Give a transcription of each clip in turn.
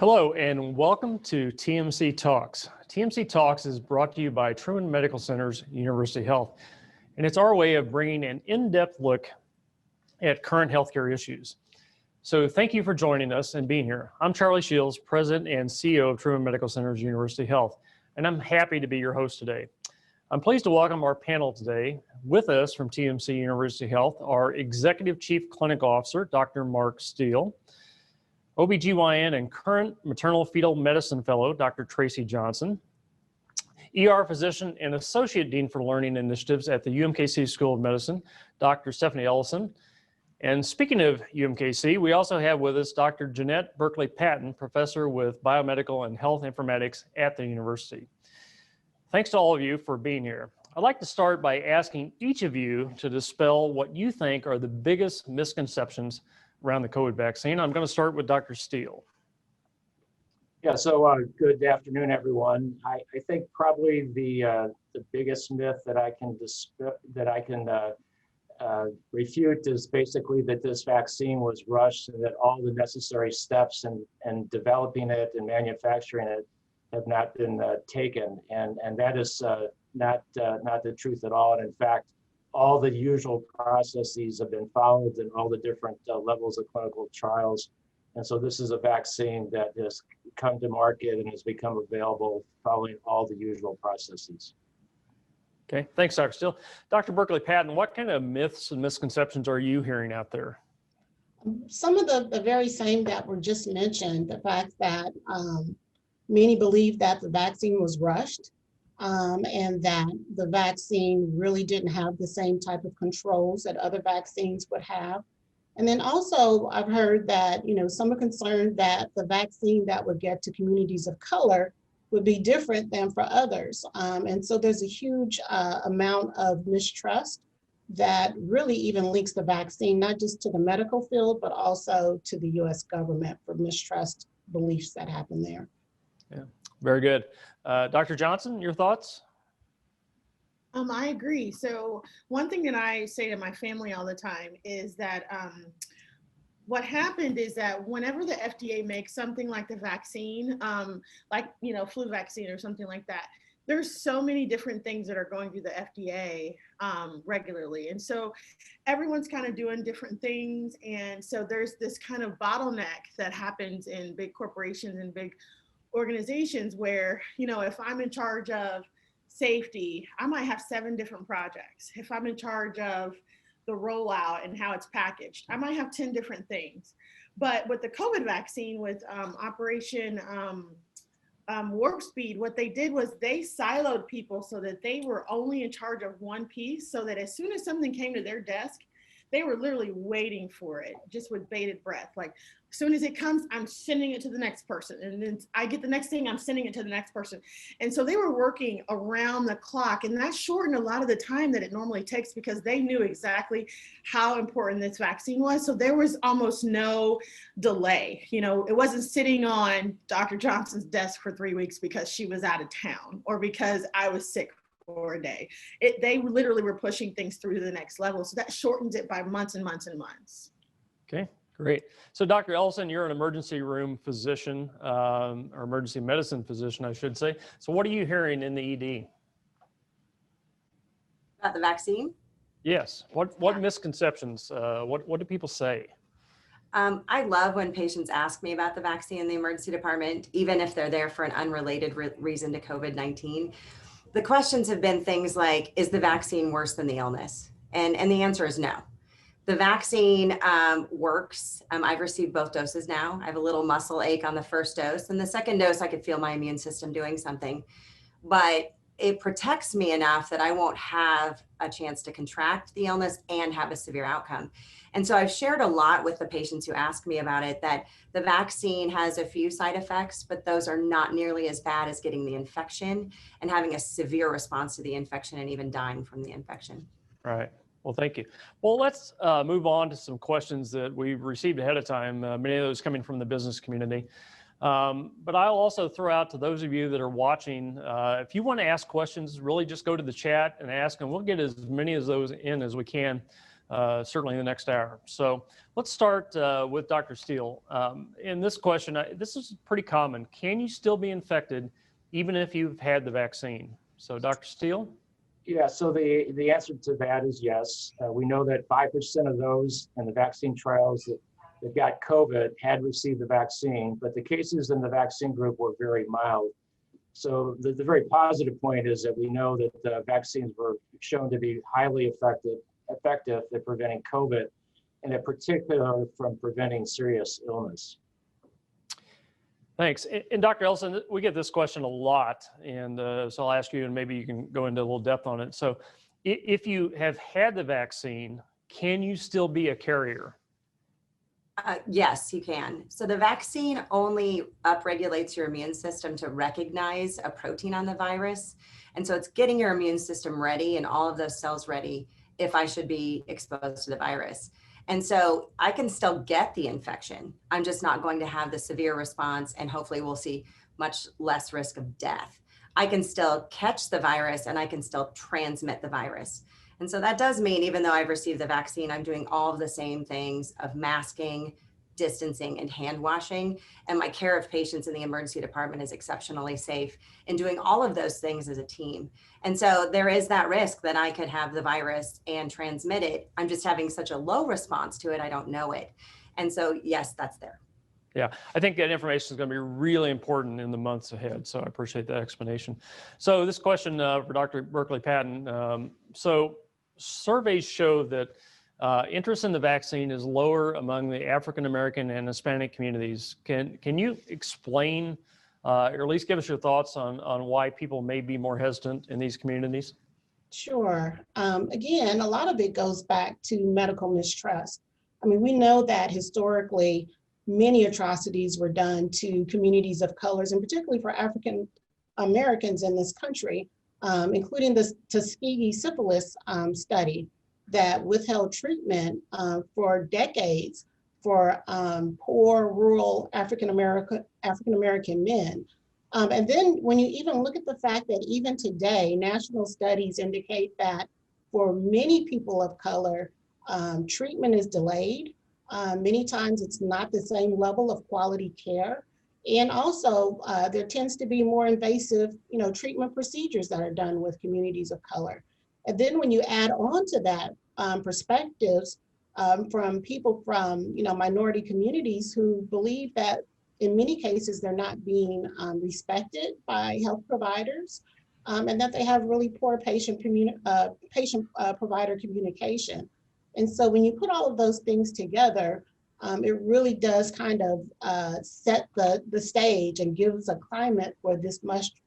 Hello and welcome to TMC Talks. TMC Talks is brought to you by Truman Medical Center's University Health, and it's our way of bringing an in-depth look at current healthcare issues. So thank you for joining us and being here. I'm Charlie Shields, President and CEO of Truman Medical Center's University Health, and I'm happy to be your host today. I'm pleased to welcome our panel today. With us from TMC University Health, our Executive Chief Clinical Officer, Dr. Mark Steele, OBGYN and current maternal fetal medicine fellow, Dr. Tracy Johnson, ER physician and Associate Dean for Learning Initiatives at the UMKC School of Medicine, Dr. Stephanie Ellison. And speaking of UMKC, we also have with us Dr. Jeanette Berkeley-Patton, professor with biomedical and health informatics at the university. Thanks to all of you for being here. I'd like to start by asking each of you to dispel what you think are the biggest misconceptions around the COVID vaccine. I'm going to start with Dr. Steele. Yeah, so good afternoon, everyone. I think probably the biggest myth that I can refute is basically that this vaccine was rushed and that all the necessary steps in developing it and manufacturing it have not been taken, and that is not the truth at all. And in fact, all the usual processes have been followed in all the different levels of clinical trials. And so this is a vaccine that has come to market and has become available following all the usual processes. Okay, thanks, Dr. Steele. Dr. Berkeley-Patton, what kind of myths and misconceptions are you hearing out there? Some of the very same that were just mentioned, the fact that many believe that the vaccine was rushed, and that the vaccine really didn't have the same type of controls that other vaccines would have. And then also I've heard that, some are concerned that the vaccine that would get to communities of color would be different than for others. And so there's a huge amount of mistrust that really even links the vaccine, not just to the medical field, but also to the US government for mistrust beliefs that happen there. Yeah, very good. Dr. Johnson, your thoughts? I agree. So one thing that I say to my family all the time is that what happened is that whenever the FDA makes something like the vaccine, flu vaccine or something like that, there's so many different things that are going through the FDA regularly. And so everyone's kind of doing different things. And so there's this kind of bottleneck that happens in big corporations and big organizations where, if I'm in charge of safety, I might have 7 different projects. If I'm in charge of the rollout and how it's packaged, I might have 10 different things. But with the COVID vaccine, with Operation Warp Speed, what they did was they siloed people so that they were only in charge of one piece, so that as soon as something came to their desk, they were literally waiting for it, just with bated breath. Like, as soon as it comes, I'm sending it to the next person. And then I get the next thing, I'm sending it to the next person. And so they were working around the clock, and that shortened a lot of the time that it normally takes because they knew exactly how important this vaccine was. So there was almost no delay. It wasn't sitting on Dr. Johnson's desk for 3 weeks because she was out of town or because I was sick for a day. They literally were pushing things through to the next level. So that shortens it by months and months and months. Okay, great. So Dr. Ellison, you're an emergency room physician, or emergency medicine physician, I should say. So what are you hearing in the ED? About the vaccine? Yes. What misconceptions, what do people say? I love when patients ask me about the vaccine in the emergency department, even if they're there for an unrelated reason to COVID-19. The questions have been things like, is the vaccine worse than the illness? And the answer is no. The vaccine works. I've received both doses now. I have a little muscle ache on the first dose, and the second dose, I could feel my immune system doing something. But it protects me enough that I won't have a chance to contract the illness and have a severe outcome. And so I've shared a lot with the patients who ask me about it, that the vaccine has a few side effects, but those are not nearly as bad as getting the infection and having a severe response to the infection and even dying from the infection. Right. Well, thank you. Well, let's move on to some questions that we've received ahead of time, many of those coming from the business community. But I'll also throw out to those of you that are watching, if you want to ask questions, really just go to the chat and ask, and we'll get as many of those in as we can certainly in the next hour. So let's start with Dr. Steele. In this question, this is pretty common. Can you still be infected even if you've had the vaccine? So Dr. Steele? Yeah, so the answer to that is yes. We know that 5% of those in the vaccine trials that got COVID had received the vaccine, but the cases in the vaccine group were very mild. So the very positive point is that we know that the vaccines were shown to be highly effective at preventing COVID, and in particular from preventing serious illness. Thanks. And Dr. Ellison, we get this question a lot, and so I'll ask you, and maybe you can go into a little depth on it. So if you have had the vaccine, can you still be a carrier? Yes, you can. So the vaccine only upregulates your immune system to recognize a protein on the virus. And so it's getting your immune system ready and all of those cells ready if I should be exposed to the virus. And so I can still get the infection. I'm just not going to have the severe response, and hopefully we'll see much less risk of death. I can still catch the virus and I can still transmit the virus. And so that does mean, even though I've received the vaccine, I'm doing all of the same things of masking, distancing, and hand washing. And my care of patients in the emergency department is exceptionally safe in doing all of those things as a team. And so there is that risk that I could have the virus and transmit it. I'm just having such a low response to it, I don't know it. And so, yes, that's there. Yeah, I think that information is going to be really important in the months ahead. So I appreciate that explanation. So this question for Dr. Berkeley-Patton. So surveys show that interest in the vaccine is lower among the African American and Hispanic communities. Can you explain, or at least give us your thoughts on why people may be more hesitant in these communities? Sure. Again, a lot of it goes back to medical mistrust. I mean, we know that historically, many atrocities were done to communities of colors, and particularly for African Americans in this country, including the Tuskegee syphilis study that withheld treatment for decades for poor rural African American men. And then when you even look at the fact that even today, national studies indicate that for many people of color, treatment is delayed. Many times it's not the same level of quality care. And also there tends to be more invasive, treatment procedures that are done with communities of color. And then when you add on to that perspectives from people from, minority communities who believe that in many cases they're not being respected by health providers, and that they have really poor patient-provider communication. And so when you put all of those things together, it really does kind of set the stage and gives a climate for this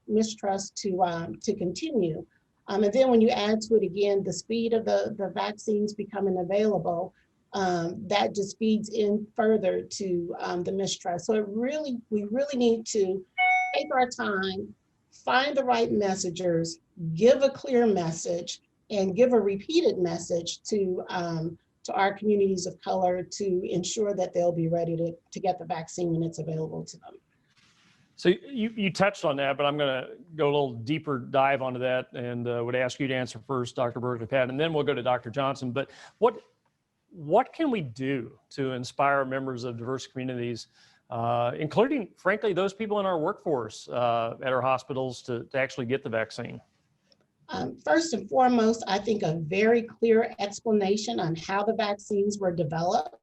mistrust to continue. And then when you add to it again, the speed of the vaccines becoming available, that just feeds in further to the mistrust. So we really need to take our time, find the right messengers, give a clear message, and give a repeated message to our communities of color to ensure that they'll be ready to get the vaccine when it's available to them. So you touched on that, but I'm going to go a little deeper dive onto that, and would ask you to answer first, Dr. Berkeley-Patton, and then we'll go to Dr. Johnson. But what can we do to inspire members of diverse communities, including, frankly, those people in our workforce at our hospitals to actually get the vaccine? First and foremost, I think a very clear explanation on how the vaccines were developed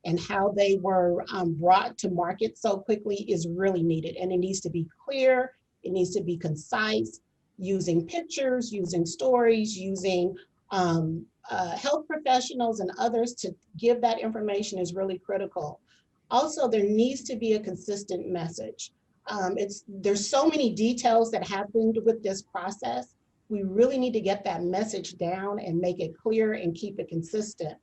and how they were brought to market so quickly is really needed. And it needs to be clear, it needs to be concise, using pictures, using stories, using health professionals and others to give that information is really critical. Also, there needs to be a consistent message. There's so many details that happened with this process. We really need to get that message down and make it clear and keep it consistent.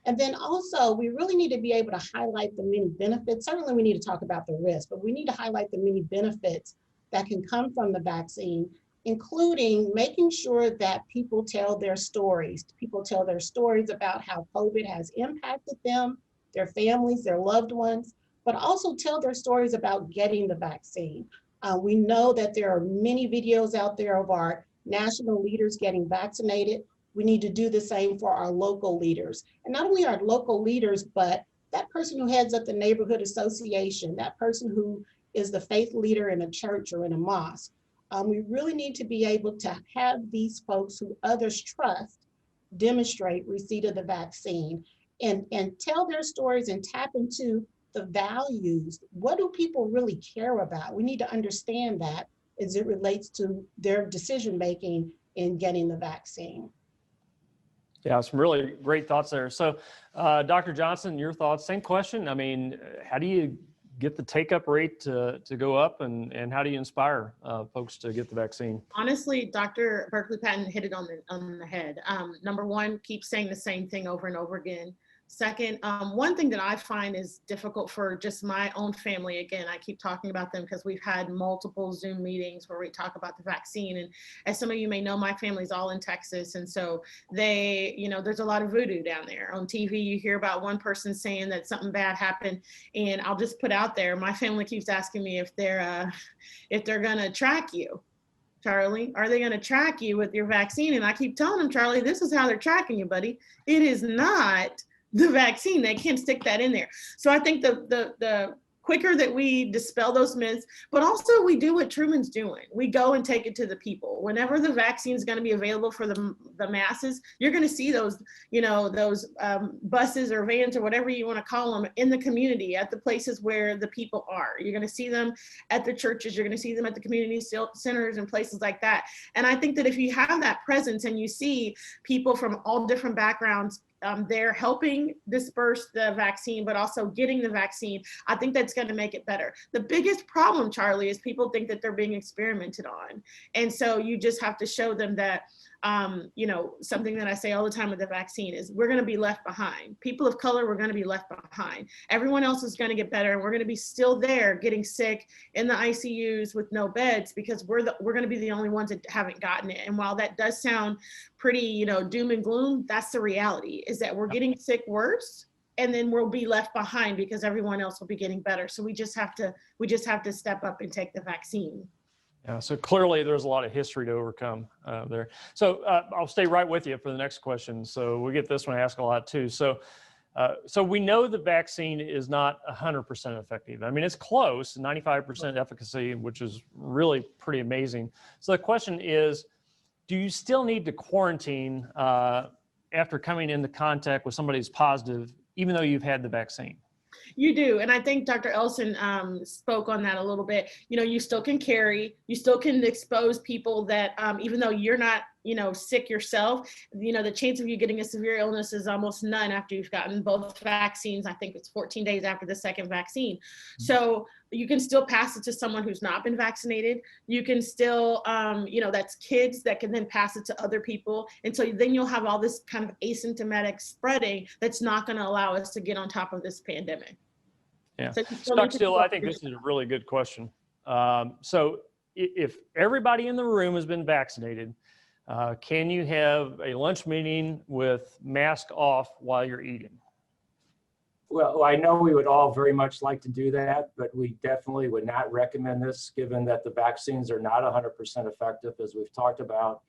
And then also, we really need to be able to highlight the many benefits. Certainly, we need to talk about the risk, but we need to highlight the many benefits that can come from the vaccine, including making sure that people tell their stories. People tell their stories about how COVID has impacted them, their families, their loved ones, but also tell their stories about getting the vaccine. We know that there are many videos out there of our national leaders getting vaccinated. We need to do the same for our local leaders. And not only our local leaders, but that person who heads up the neighborhood association, that person who is the faith leader in a church or in a mosque. We really need to be able to have these folks who others trust demonstrate receipt of the vaccine and tell their stories and tap into the values. What do people really care about? We need to understand that as it relates to their decision making in getting the vaccine. Yeah, some really great thoughts there. So, Dr. Johnson, your thoughts? Same question. I mean, how do you get the take-up rate to go up, and how do you inspire folks to get the vaccine? Honestly, Dr. Berkeley Patton hit it on the head. Number one, keep saying the same thing over and over again. Second, one thing that I find is difficult for just my own family, again, I keep talking about them because we've had multiple Zoom meetings where we talk about the vaccine. And as some of you may know, my family's all in Texas. And so they, there's a lot of voodoo down there. On TV, you hear about one person saying that something bad happened. And I'll just put out there, my family keeps asking me if they're gonna track you. Charlie, are they going to track you with your vaccine? And I keep telling them, Charlie, this is how they're tracking you, buddy. It is not the vaccine. They can't stick that in there. So I think the quicker that we dispel those myths, but also we do what Truman's doing. We go and take it to the people. Whenever the vaccine is going to be available for the masses, you're going to see those, buses or vans or whatever you want to call them in the community, at the places where the people are. You're going to see them at the churches. You're going to see them at the community centers and places like that. And I think that if you have that presence and you see people from all different backgrounds, they're helping disperse the vaccine, but also getting the vaccine, I think that's going to make it better. The biggest problem, Charlie, is people think that they're being experimented on. And so you just have to show them that, something that I say all the time with the vaccine is we're going to be left behind. People of color, we're going to be left behind. Everyone else is going to get better. And we're going to be still there getting sick in the ICUs with no beds because we're going to be the only ones that haven't gotten it. And while that does sound pretty, doom and gloom, that's the reality, is that we're getting sick worse, and then we'll be left behind because everyone else will be getting better. So we just have to step up and take the vaccine. Yeah, so clearly there's a lot of history to overcome there. So I'll stay right with you for the next question. So we get this one asked a lot too. So we know the vaccine is not 100% effective. I mean, it's close, 95% efficacy, which is really pretty amazing. So the question is, do you still need to quarantine after coming into contact with somebody who's positive, even though you've had the vaccine? You do. And I think Dr. Ellison spoke on that a little bit. You still can carry, you still can expose people that even though you're not, sick yourself, the chance of you getting a severe illness is almost none after you've gotten both vaccines. I think it's 14 days after the second vaccine. So you can still pass it to someone who's not been vaccinated. You can still, that's kids that can then pass it to other people. And so then you'll have all this kind of asymptomatic spreading that's not going to allow us to get on top of this pandemic. Yeah, so Dr. Steele, I think this is a really good question. So if everybody in the room has been vaccinated, can you have a lunch meeting with mask off while you're eating? Well, I know we would all very much like to do that, but we definitely would not recommend this, given that the vaccines are not 100% effective, as we've talked about,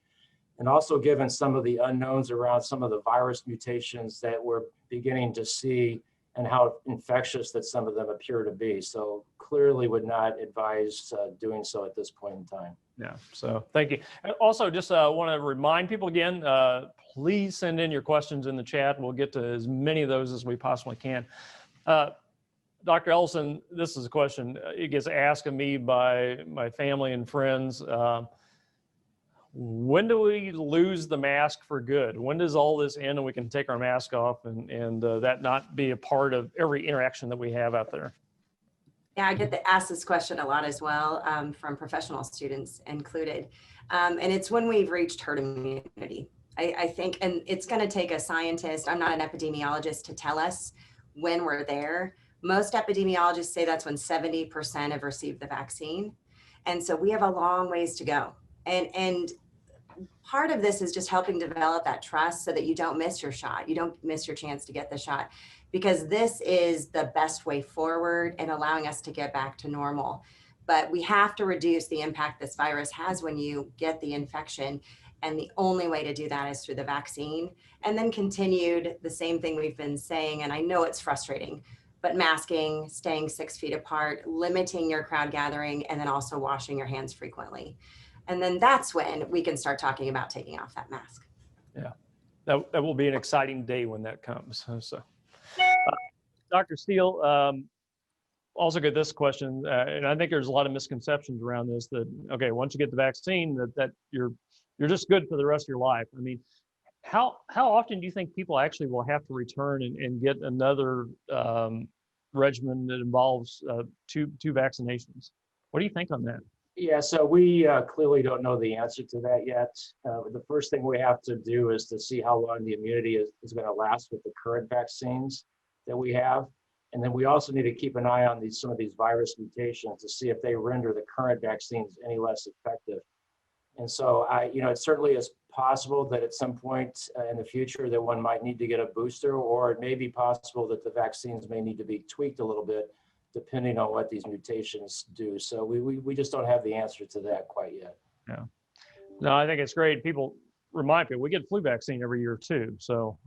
and also given some of the unknowns around some of the virus mutations that we're beginning to see and how infectious that some of them appear to be. So clearly would not advise doing so at this point in time. Yeah, so thank you. And also, just want to remind people again, please send in your questions in the chat. We'll get to as many of those as we possibly can. Dr. Ellison, this is a question. It gets asked of me by my family and friends. When do we lose the mask for good? When does all this end and we can take our mask off and that not be a part of every interaction that we have out there? Yeah, I get asked this question a lot as well from professional students included. And it's when we've reached herd immunity. I think, and it's going to take a scientist, I'm not an epidemiologist, to tell us when we're there. Most epidemiologists say that's when 70% have received the vaccine. And so we have a long ways to go. And part of this is just helping develop that trust so that you don't miss your shot. You don't miss your chance to get the shot, because this is the best way forward in allowing us to get back to normal. But we have to reduce the impact this virus has when you get the infection. And the only way to do that is through the vaccine. And then continued the same thing we've been saying. And I know it's frustrating, but masking, staying 6 feet apart, limiting your crowd gathering, and then also washing your hands frequently. And then that's when we can start talking about taking off that mask. Yeah, that will be an exciting day when that comes. So, Dr. Steele, also get this question, and I think there's a lot of misconceptions around this. That okay, once you get the vaccine, that you're just good for the rest of your life. I mean, how often do you think people actually will have to return and get another regimen that involves two vaccinations? What do you think on that? Yeah, so we clearly don't know the answer to that yet. The first thing we have to do is to see how long the immunity is going to last with the current vaccines that we have. And then we also need to keep an eye on some of these virus mutations to see if they render the current vaccines any less effective. And so it certainly is possible that at some point in the future that one might need to get a booster, or it may be possible that the vaccines may need to be tweaked a little bit depending on what these mutations do. So we just don't have the answer to that quite yet. Yeah. No, I think it's great. People remind me, we get flu vaccine every year too. So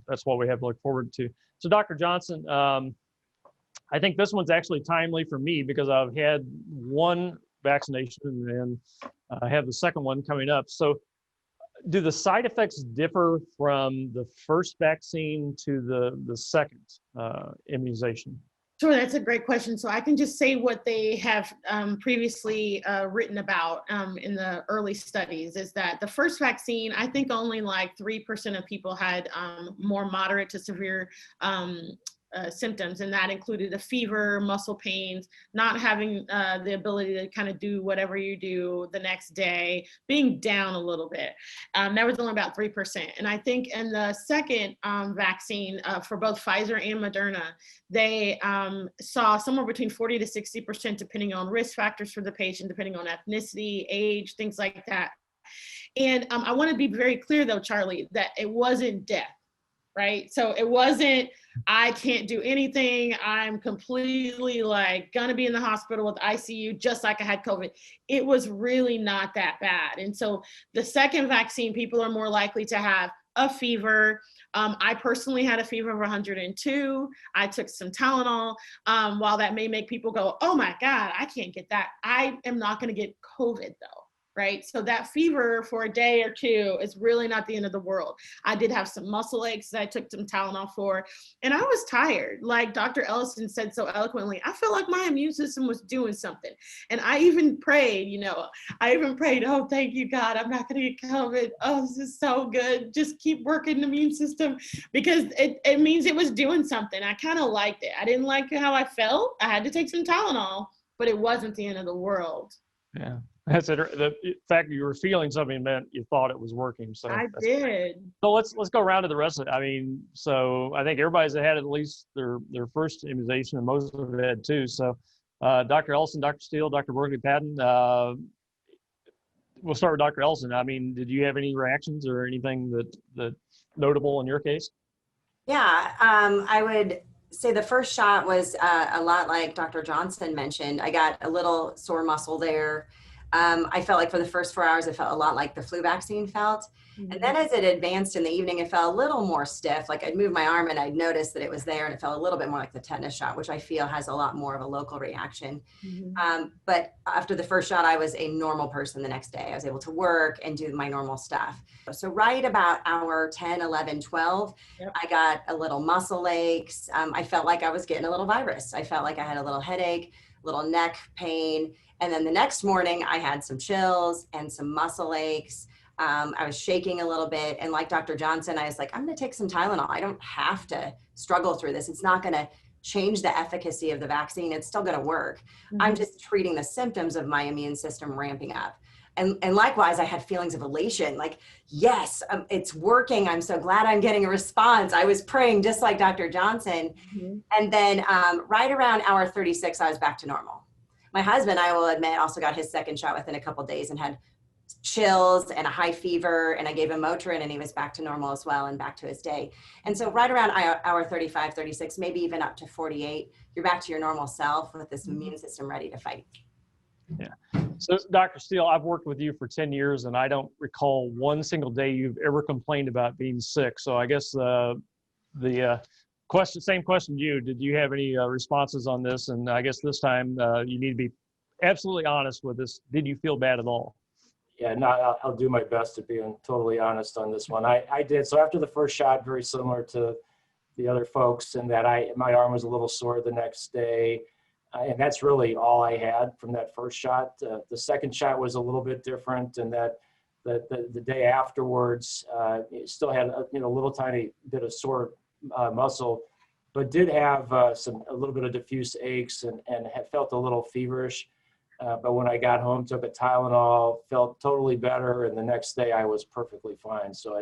that's what we have to look forward to. So Dr. Johnson, I think this one's actually timely for me because I've had one vaccination and I have the second one coming up. So do the side effects differ from the first vaccine to the second immunization? Sure, that's a great question. So I can just say what they have previously written about in the early studies is that the first vaccine, I think only like 3% of people had more moderate to severe symptoms, and that included a fever, muscle pains, not having the ability to kind of do whatever you do the next day, being down a little bit. That was only about 3%. And I think in the second vaccine for both Pfizer and Moderna, they saw somewhere between 40 to 60%, depending on risk factors for the patient, depending on ethnicity, age, things like that. And I want to be very clear though, Charlie, that it wasn't death. Right? So it wasn't, I can't do anything. I'm completely like gonna be in the hospital with ICU just like I had COVID. It was really not that bad. And so the second vaccine, people are more likely to have a fever. I personally had a fever of 102. I took some Tylenol. While that may make people go, oh my God, I can't get that. I am not gonna get COVID though. Right? So that fever for a day or two is really not the end of the world. I did have some muscle aches that I took some Tylenol for, and I was tired. Like Dr. Ellison said so eloquently, I felt like my immune system was doing something. And I even prayed, oh, thank you, God, I'm not gonna get COVID. Oh, this is so good. Just keep working the immune system because it means it was doing something. I kind of liked it. I didn't like how I felt. I had to take some Tylenol, but it wasn't the end of the world. Yeah. That's it. The fact that you were feeling something meant you thought it was working. So I did. So let's go around to the rest of it. I mean, so I think everybody's had at least their first immunization, and most of them had two. So Dr. Ellison, Dr. Steele, Dr. Berkeley-Patton, we'll start with Dr. Ellison. I mean, did you have any reactions or anything that notable in your case? Yeah, I would say the first shot was a lot like Dr. Johnson mentioned. I got a little sore muscle there. I felt like for the first 4 hours, it felt a lot like the flu vaccine felt. Mm-hmm. And then as it advanced in the evening, it felt a little more stiff. Like I'd move my arm and I'd notice that it was there, and it felt a little bit more like the tetanus shot, which I feel has a lot more of a local reaction. Mm-hmm. But after the first shot, I was a normal person the next day. I was able to work and do my normal stuff. So right about hour 10, 11, 12, yep. I got a little muscle aches. I felt like I was getting a little virus. I felt like I had a little headache, little neck pain. And then the next morning I had some chills and some muscle aches. I was shaking a little bit. And like Dr. Johnson, I was like, I'm going to take some Tylenol. I don't have to struggle through this. It's not going to change the efficacy of the vaccine. It's still going to work. Mm-hmm. I'm just treating the symptoms of my immune system ramping up. And likewise, I had feelings of elation, like, yes, it's working. I'm so glad I'm getting a response. I was praying just like Dr. Johnson. Mm-hmm. And then right around hour 36, I was back to normal. My husband, I will admit, also got his second shot within a couple of days and had chills and a high fever, and I gave him Motrin and he was back to normal as well and back to his day. And so right around hour 35, 36, maybe even up to 48, you're back to your normal self with this immune system ready to fight. So, Dr. Steele, I've worked with you for 10 years, and I don't recall one single day you've ever complained about being sick. So I guess the same question to you. Did you have any responses on this? And I guess this time you need to be absolutely honest with us. Did you feel bad at all? Yeah, no, I'll do my best to be totally honest on this one. I did. So after the first shot, very similar to the other folks, in that my arm was a little sore the next day. And that's really all I had from that first shot. The second shot was a little bit different in that the day afterwards, still had a little tiny bit of sore muscle, but did have a little bit of diffuse aches and had felt a little feverish. But when I got home, took a Tylenol, felt totally better, and the next day I was perfectly fine. So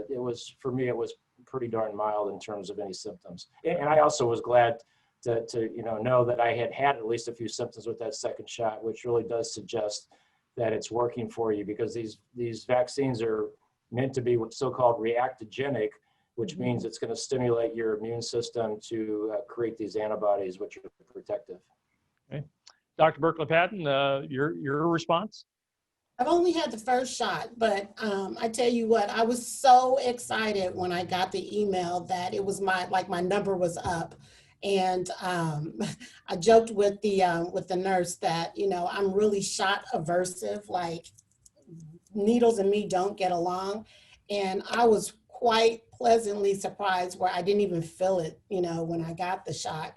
for me, it was pretty darn mild in terms of any symptoms. And I also was glad to know that I had at least a few symptoms with that second shot, which really does suggest that it's working for you, because these vaccines are meant to be what's so-called reactogenic, which means it's going to stimulate your immune system to create these antibodies, which are protective. Okay. Dr. Berkeley-Patton, your response? I've only had the first shot, but I tell you what, I was so excited when I got the email that it was my number was up. And I joked with the nurse that, I'm really shot aversive, like needles and me don't get along. And I was quite pleasantly surprised where I didn't even feel it, when I got the shot.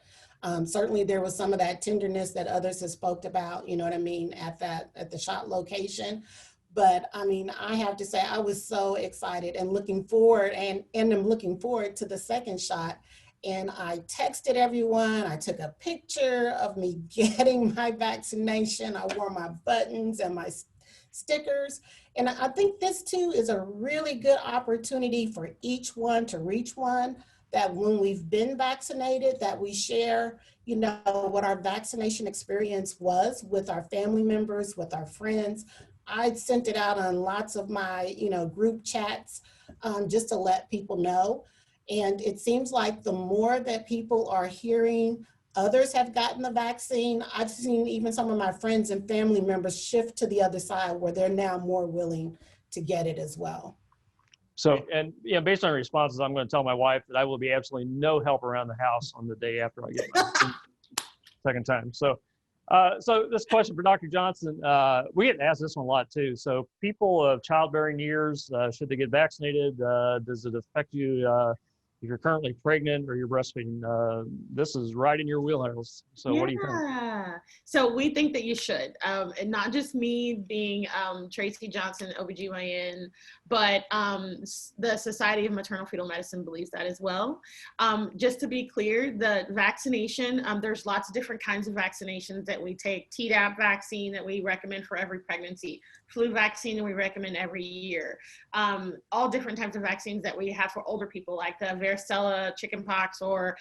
Certainly there was some of that tenderness that others have spoke about, you know what I mean, at the shot location. But I mean, I have to say I was so excited and looking forward and I'm looking forward to the second shot. And I texted everyone. I took a picture of me getting my vaccination. I wore my buttons and my stickers. And I think this too is a really good opportunity for each one to reach one, that when we've been vaccinated, that we share, what our vaccination experience was with our family members, with our friends. I sent it out on lots of my, group chats, just to let people know. And it seems like the more that people are hearing others have gotten the vaccine, I've seen even some of my friends and family members shift to the other side where they're now more willing to get it as well. So, and based on responses, I'm going to tell my wife that I will be absolutely no help around the house on the day after I get my second time. So this question for Dr. Johnson, we get asked this one a lot too. So people of childbearing years, should they get vaccinated? Does it affect you if you're currently pregnant or you're breastfeeding? This is right in your wheelhouse. So what do you think? So we think that you should, and not just me being Tracy Johnson, OBGYN, but the Society of Maternal Fetal Medicine believes that as well. Just to be clear, the vaccination, there's lots of different kinds of vaccinations that we take. Tdap vaccine that we recommend for every pregnancy, flu vaccine that we recommend every year, all different types of vaccines that we have for older people, like the varicella, chickenpox, or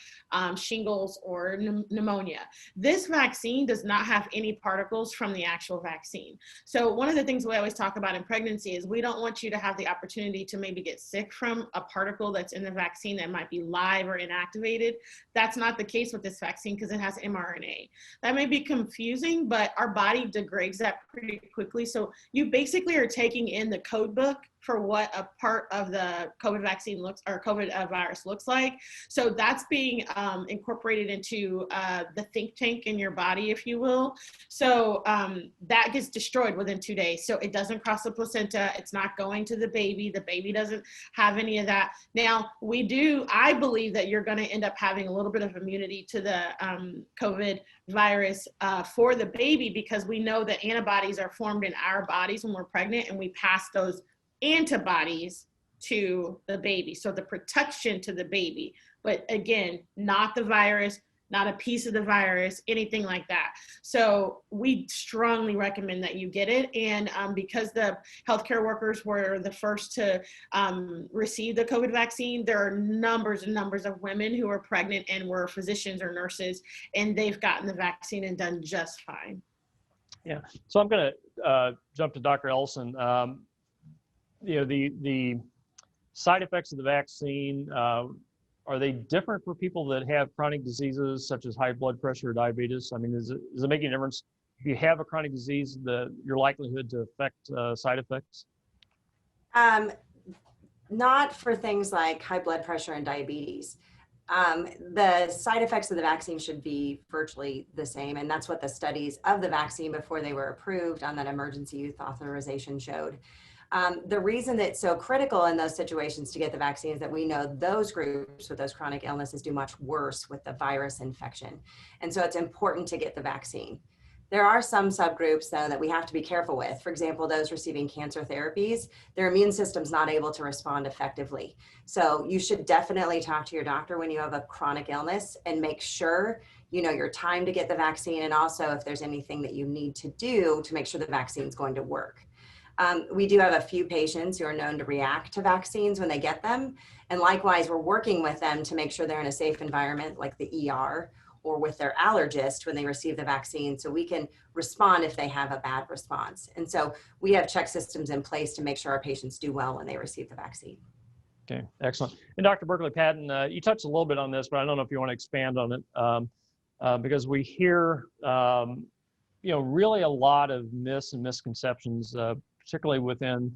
shingles, or pneumonia. This vaccine does not have any particles from the actual vaccine. So one of the things we always talk about in pregnancy is we don't want you to have the opportunity to maybe get sick from a particle that's in the vaccine that might be live or inactivated. That's not the case with this vaccine because it has mRNA. That may be confusing, but our body degrades that pretty quickly. So you basically are taking in the code book for what a part of the COVID vaccine COVID virus looks like. So that's being incorporated into the think tank in your body, if you will. So that gets destroyed within 2 days. So it doesn't cross the placenta. It's not going to the baby. The baby doesn't have any of that. Now I believe that you're gonna end up having a little bit of immunity to the COVID virus for the baby, because we know that antibodies are formed in our bodies when we're pregnant, and we pass those antibodies to the baby. So the protection to the baby, but again, not the virus, not a piece of the virus, anything like that. So we strongly recommend that you get it. And because the healthcare workers were the first to receive the COVID vaccine, there are numbers and numbers of women who are pregnant and were physicians or nurses, and they've gotten the vaccine and done just fine. Yeah, so I'm going to jump to Dr. Ellison. The side effects of the vaccine, are they different for people that have chronic diseases such as high blood pressure or diabetes? I mean, is it making a difference if you have a chronic disease, your likelihood to affect side effects? Not for things like high blood pressure and diabetes. The side effects of the vaccine should be virtually the same. And that's what the studies of the vaccine before they were approved on that emergency use authorization showed. The reason that it's so critical in those situations to get the vaccine is that we know those groups with those chronic illnesses do much worse with the virus infection. And so it's important to get the vaccine. There are some subgroups, though, that we have to be careful with. For example, those receiving cancer therapies, their immune system's not able to respond effectively. So you should definitely talk to your doctor when you have a chronic illness and make sure you know your time to get the vaccine, and also if there's anything that you need to do to make sure the vaccine is going to work. We do have a few patients who are known to react to vaccines when they get them. And likewise, we're working with them to make sure they're in a safe environment like the ER or with their allergist when they receive the vaccine, so we can respond if they have a bad response. And so we have check systems in place to make sure our patients do well when they receive the vaccine. Okay, excellent. And Dr. Berkeley-Patton, you touched a little bit on this, but I don't know if you want to expand on it, because we hear, really a lot of myths and misconceptions, particularly within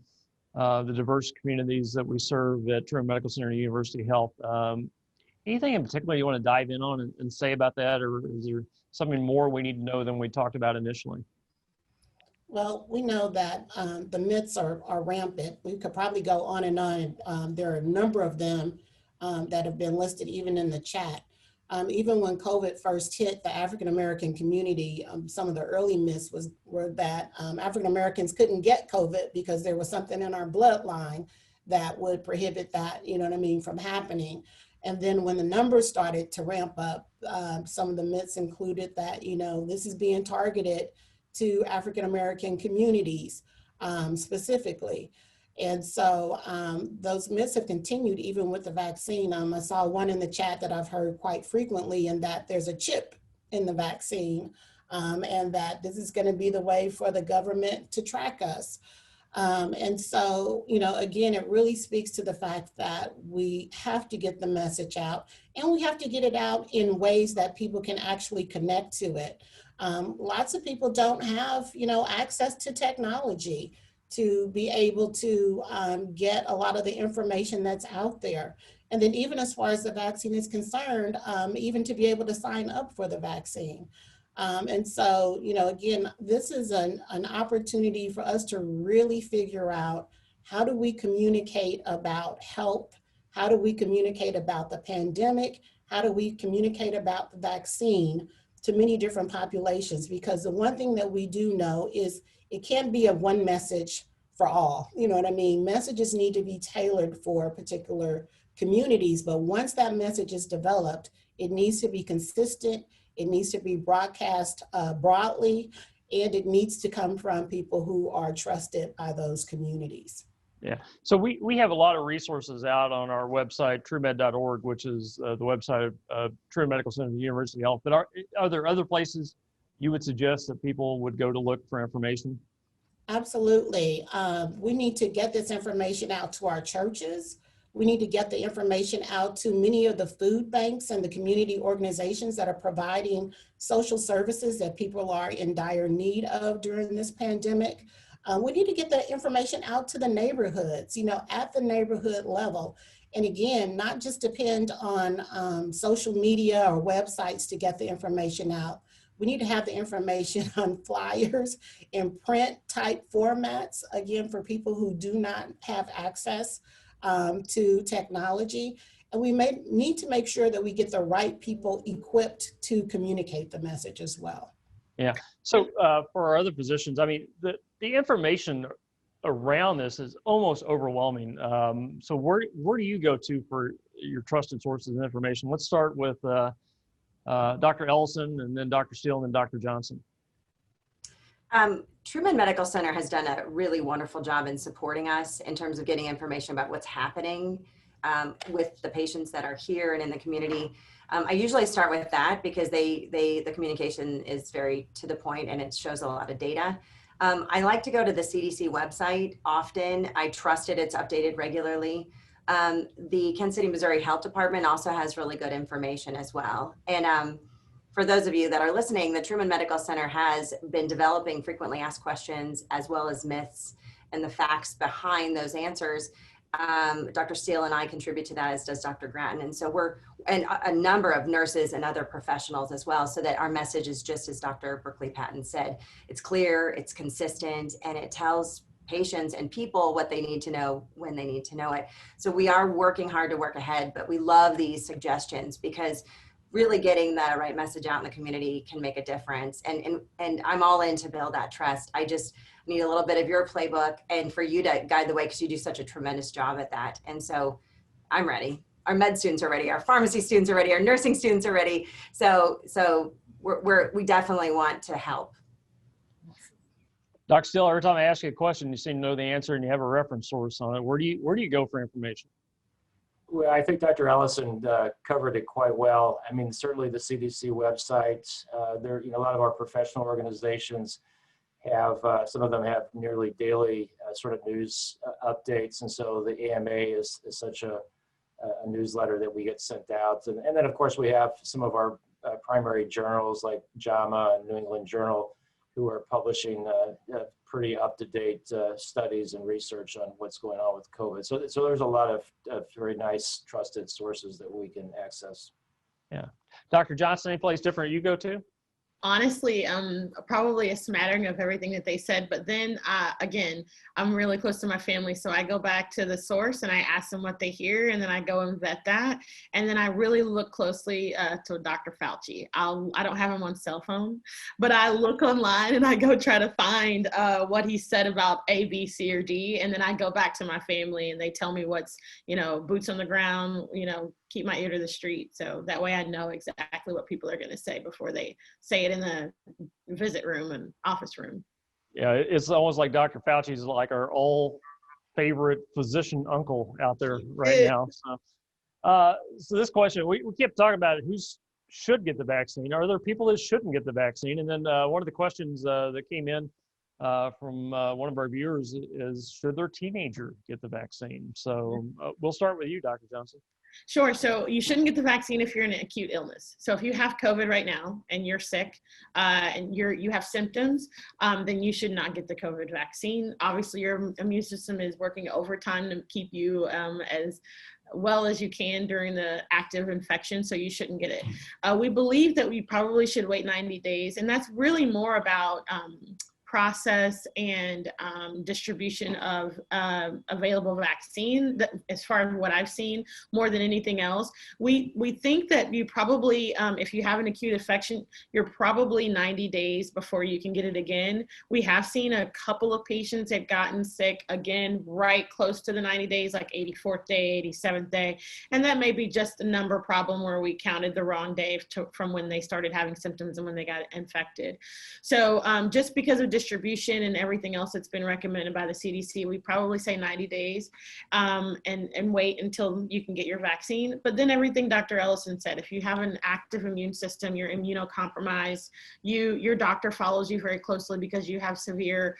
the diverse communities that we serve at Truman Medical Center and University Health. Anything in particular you want to dive in on and say about that, or is there something more we need to know than we talked about initially? Well, we know that the myths are rampant. We could probably go on and on. There are a number of them that have been listed even in the chat. Even when COVID first hit the African-American community, some of the early myths were that African-Americans couldn't get COVID because there was something in our bloodline that would prohibit that, from happening. And then when the numbers started to ramp up, some of the myths included that, this is being targeted to African-American communities specifically. And so those myths have continued even with the vaccine. I saw one in the chat that I've heard quite frequently, and that there's a chip in the vaccine, and that this is going to be the way for the government to track us. And so, again, it really speaks to the fact that we have to get the message out, and we have to get it out in ways that people can actually connect to it. Lots of people don't have, access to technology to be able to get a lot of the information that's out there. And then even as far as the vaccine is concerned, even to be able to sign up for the vaccine. And so, again, this is an opportunity for us to really figure out, how do we communicate about health? How do we communicate about the pandemic? How do we communicate about the vaccine to many different populations? Because the one thing that we do know is it can't be a one message for all. You know what I mean? Messages need to be tailored for particular communities, but once that message is developed, it needs to be consistent. It needs to be broadcast broadly, and it needs to come from people who are trusted by those communities. Yeah, so we have a lot of resources out on our website, truemed.org, which is the website of Truman Medical Center and University Health. But are there other places you would suggest that people would go to look for information? Absolutely. We need to get this information out to our churches. We need to get the information out to many of the food banks and the community organizations that are providing social services that people are in dire need of during this pandemic. We need to get the information out to the neighborhoods, at the neighborhood level. And again, not just depend on social media or websites to get the information out. We need to have the information on flyers in print type formats, again, for people who do not have access to technology. And we may need to make sure that we get the right people equipped to communicate the message as well. Yeah. So for our other physicians, the information around this is almost overwhelming. So where do you go to for your trusted sources of information? Let's start with Dr. Ellison, and then Dr. Steele, and then Dr. Johnson. Truman Medical Center has done a really wonderful job in supporting us in terms of getting information about what's happening with the patients that are here and in the community. I usually start with that because the communication is very to the point and it shows a lot of data. I like to go to the CDC website often. I trust it, it's updated regularly. The Kansas City, Missouri Health Department also has really good information as well. And for those of you that are listening, the Truman Medical Center has been developing frequently asked questions as well as myths and the facts behind those answers. Dr. Steele and I contribute to that, as does Dr. Grattan. And so and a number of nurses and other professionals as well, so that our message is just as Dr. Berkeley Patton said, it's clear, it's consistent, and it tells patients and people what they need to know when they need to know it. So we are working hard to work ahead, but we love these suggestions because really getting the right message out in the community can make a difference. And I'm all in to build that trust. I just need a little bit of your playbook and for you to guide the way, because you do such a tremendous job at that. And so I'm ready. Our med students are ready. Our pharmacy students are ready. Our nursing students are ready. So we definitely want to help. Dr. Steele, every time I ask you a question, you seem to know the answer and you have a reference source on it. Where do you go for information? Well, I think Dr. Ellison covered it quite well. I mean, certainly the CDC website, a lot of our professional organizations have, some of them have nearly daily sort of news updates. And so the AMA is such a newsletter that we get sent out. And then of course we have some of our primary journals like JAMA and New England Journal, who are publishing pretty up-to-date studies and research on what's going on with COVID. So there's a lot of very nice trusted sources that we can access. Yeah. Dr. Johnson, any place different you go to? Honestly, probably a smattering of everything that they said, but then again, I'm really close to my family, so I go back to the source and I ask them what they hear, and then I go and vet that, and then I really look closely to Dr. Fauci. I don't have him on cell phone, but I look online and I go try to find what he said about A, B, C, or D, and then I go back to my family and they tell me what's, boots on the ground, keep my ear to the street. So that way I know exactly what people are going to say before they say it in the visit room and office room. Yeah, it's almost like Dr. Fauci is like our all favorite physician uncle out there right now. So this question, we kept talking about who should get the vaccine. Are there people that shouldn't get the vaccine? And then one of the questions that came in from one of our viewers is, should their teenager get the vaccine? So we'll start with you, Dr. Johnson. Sure. So you shouldn't get the vaccine if you're in an acute illness. So if you have COVID right now and you're sick and you have symptoms, then you should not get the COVID vaccine. Obviously, your immune system is working overtime to keep you as well as you can during the active infection, so you shouldn't get it. We believe that we probably should wait 90 days, and that's really more about process and distribution of available vaccine, as far as what I've seen, more than anything else. We think that you probably, if you have an acute infection, you're probably 90 days before you can get it again. We have seen a couple of patients have gotten sick again, right close to the 90 days, like 84th day, 87th day. And that may be just a number problem where we counted the wrong day from when they started having symptoms and when they got infected. So just because of distribution and everything else that's been recommended by the CDC, we probably say 90 days and wait until you can get your vaccine. But then everything Dr. Ellison said, if you have an active immune system, you're immunocompromised, your doctor follows you very closely because you have severe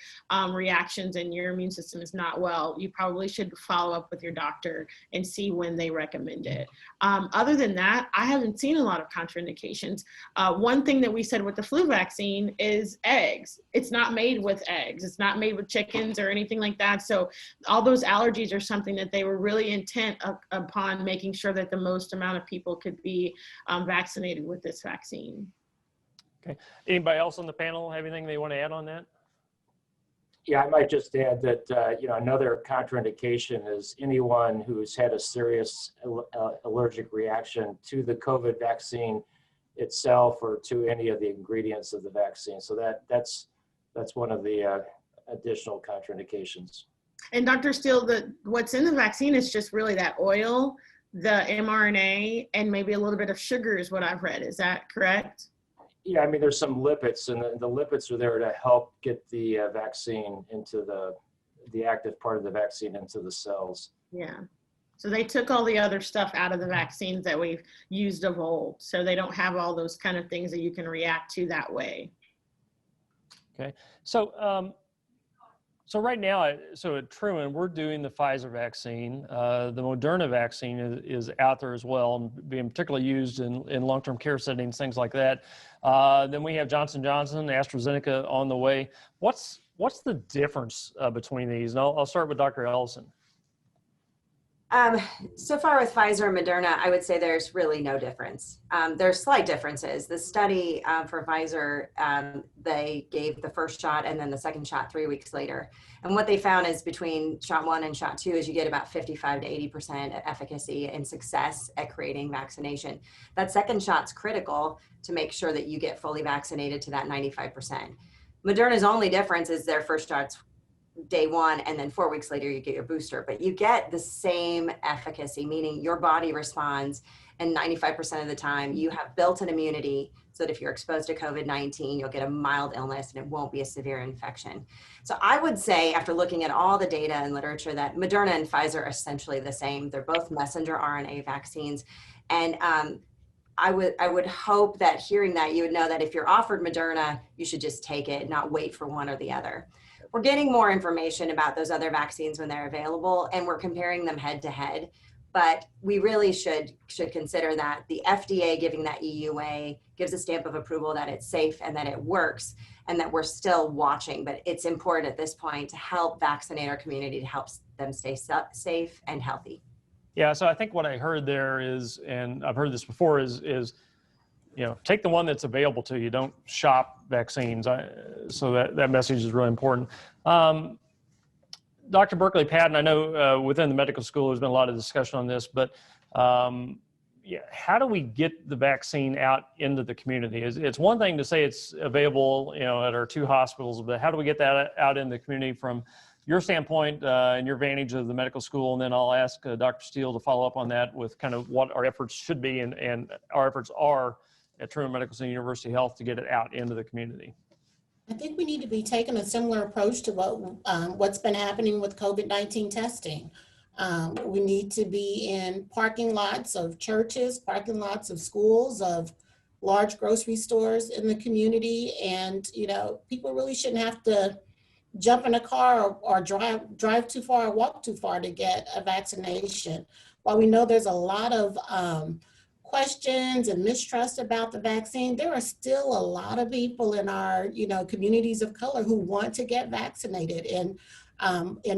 reactions and your immune system is not well, you probably should follow up with your doctor and see when they recommend it. Other than that, I haven't seen a lot of contraindications. One thing that we said with the flu vaccine is eggs. It's not made with eggs. It's not made with chickens or anything like that. So all those allergies are something that they were really intent upon making sure that the most amount of people could be vaccinated with this vaccine. Okay. Anybody else on the panel have anything they want to add on that? Yeah, I might just add that, another contraindication is anyone who's had a serious allergic reaction to the COVID vaccine itself or to any of the ingredients of the vaccine. So that's one of the additional contraindications. And Dr. Steele, what's in the vaccine is just really that oil, the mRNA, and maybe a little bit of sugar is what I've read. Is that correct? Yeah, I mean, there's some lipids, and the lipids are there to help get the vaccine into the active part of the vaccine into the cells. Yeah. So they took all the other stuff out of the vaccines that we've used of old. So they don't have all those kind of things that you can react to that way. Okay. So So right now, so at Truman, we're doing the Pfizer vaccine. The Moderna vaccine is out there as well, and being particularly used in long-term care settings, things like that. Then we have Johnson & Johnson, AstraZeneca on the way. What's the difference between these? And I'll start with Dr. Ellison. So far with Pfizer and Moderna, I would say there's really no difference. There's slight differences. The study for Pfizer, they gave the first shot and then the second shot 3 weeks later. And what they found is between shot 1 and shot 2 is you get about 55 to 80% efficacy and success at creating vaccination. That second shot's critical to make sure that you get fully vaccinated to that 95%. Moderna's only difference is their first shot's day 1, and then 4 weeks later you get your booster, but you get the same efficacy, meaning your body responds, and 95% of the time you have built-in immunity so that if you're exposed to COVID-19, you'll get a mild illness and it won't be a severe infection. So I would say, after looking at all the data and literature, that Moderna and Pfizer are essentially the same. They're both messenger RNA vaccines. And I would hope that hearing that, you would know that if you're offered Moderna, you should just take it, not wait for one or the other. We're getting more information about those other vaccines when they're available, and we're comparing them head to head. But we really should consider that the FDA giving that EUA gives a stamp of approval that it's safe and that it works, and that we're still watching. But it's important at this point to help vaccinate our community, to help them stay safe and healthy. Yeah, so I think what I heard there is, and I've heard this before, is take the one that's available to you. Don't shop vaccines. So that message is really important. Dr. Berkeley Patton, I know within the medical school there's been a lot of discussion on this, but how do we get the vaccine out into the community? It's one thing to say it's available, at our 2 hospitals, but how do we get that out in the community from your standpoint and your vantage of the medical school? And then I'll ask Dr. Steele to follow up on that with kind of what our efforts should be and our efforts are at Truman Medical Center University Health to get it out into the community. I think we need to be taking a similar approach to what's been happening with COVID-19 testing. We need to be in parking lots of churches, parking lots of schools, of large grocery stores in the community. And, people really shouldn't have to jump in a car or drive too far or walk too far to get a vaccination. While we know there's a lot of questions and mistrust about the vaccine, there are still a lot of people in our, communities of color who want to get vaccinated and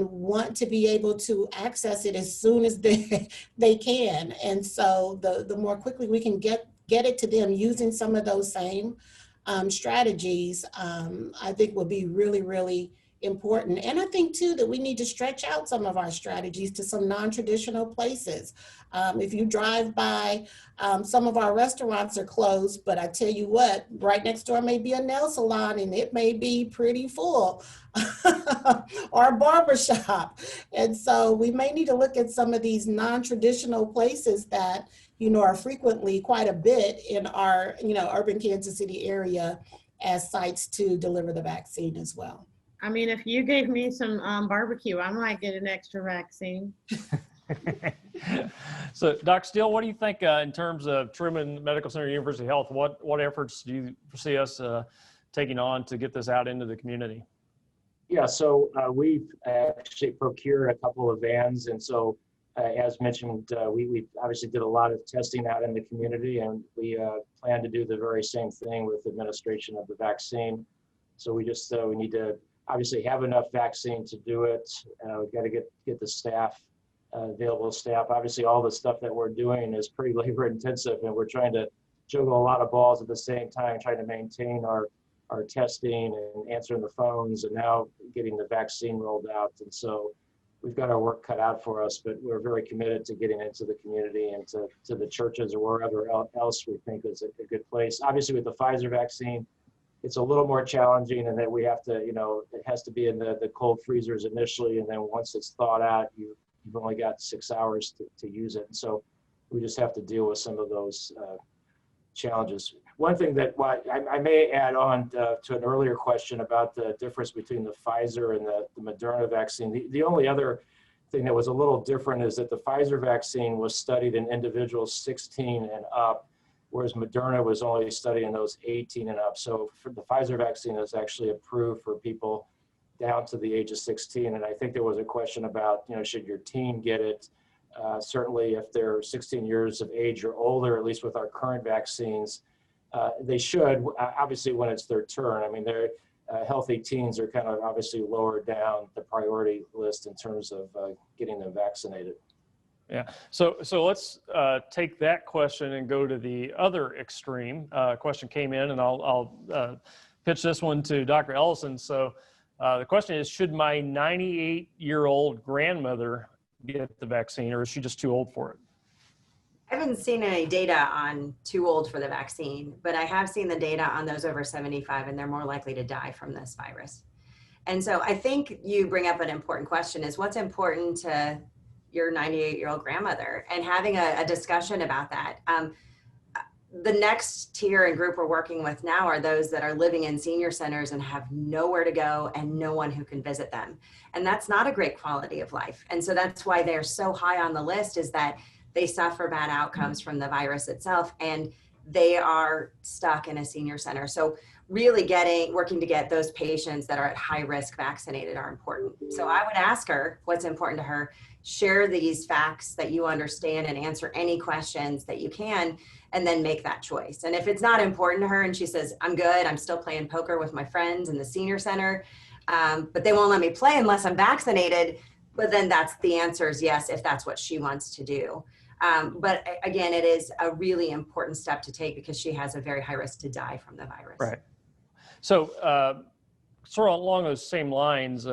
want to be able to access it as soon as they can. And so the more quickly we can get it to them using some of those same strategies, I think will be really, really important. And I think too that we need to stretch out some of our strategies to some non-traditional places. If you drive by, some of our restaurants are closed, but I tell you what, right next door may be a nail salon and it may be pretty full, or a barber shop. And so we may need to look at some of these non-traditional places that, are frequently quite a bit in our, urban Kansas City area as sites to deliver the vaccine as well. I mean, if you gave me some barbecue, I might get an extra vaccine. So, Dr. Steele, what do you think in terms of Truman Medical Center University Health? What efforts do you foresee us taking on to get this out into the community? Yeah, so we've actually procured a couple of vans, and so as mentioned, we obviously did a lot of testing out in the community, and we plan to do the very same thing with administration of the vaccine. So we need to obviously have enough vaccine to do it. We've got to get the staff, available staff. Obviously, all the stuff that we're doing is pretty labor intensive, and we're trying to juggle a lot of balls at the same time, trying to maintain our testing and answering the phones, and now getting the vaccine rolled out. And so we've got our work cut out for us, but we're very committed to getting into the community and to the churches or wherever else we think is a good place. Obviously, with the Pfizer vaccine, it's a little more challenging, and that we have to, it has to be in the cold freezers initially, and then once it's thawed out, you've only got 6 hours to use it. And so we just have to deal with some of those challenges. One thing that I may add on to an earlier question about the difference between the Pfizer and the Moderna vaccine. The only other thing that was a little different is that the Pfizer vaccine was studied in individuals 16 and up, whereas Moderna was only studying those 18 and up. So for the Pfizer vaccine is actually approved for people down to the age of 16. And I think there was a question about, should your teen get it? Certainly if they're 16 years of age or older, at least with our current vaccines, they should, obviously when it's their turn. I mean, they're healthy teens are kind of obviously lower down the priority list in terms of getting them vaccinated. Yeah. So let's take that question and go to the other extreme. Question came in, and I'll pitch this one to Dr. Ellison. So the question is, should my 98-year-old grandmother get the vaccine, or is she just too old for it? I haven't seen any data on too old for the vaccine, but I have seen the data on those over 75, and they're more likely to die from this virus. And so I think you bring up an important question, is what's important to your 98-year-old grandmother, and having a discussion about that. The next tier and group we're working with now are those that are living in senior centers and have nowhere to go and no one who can visit them. And that's not a great quality of life. And so that's why they're so high on the list, is that they suffer bad outcomes from the virus itself, and they are stuck in a senior center. So really working to get those patients that are at high risk vaccinated are important. So I would ask her what's important to her, share these facts that you understand, and answer any questions that you can, and then make that choice. And if it's not important to her and she says, I'm good, I'm still playing poker with my friends in the senior center, but they won't let me play unless I'm vaccinated, but then that's the answer is yes, if that's what she wants to do. But again, it is a really important step to take because she has a very high risk to die from the virus. Right. So sort of along those same lines,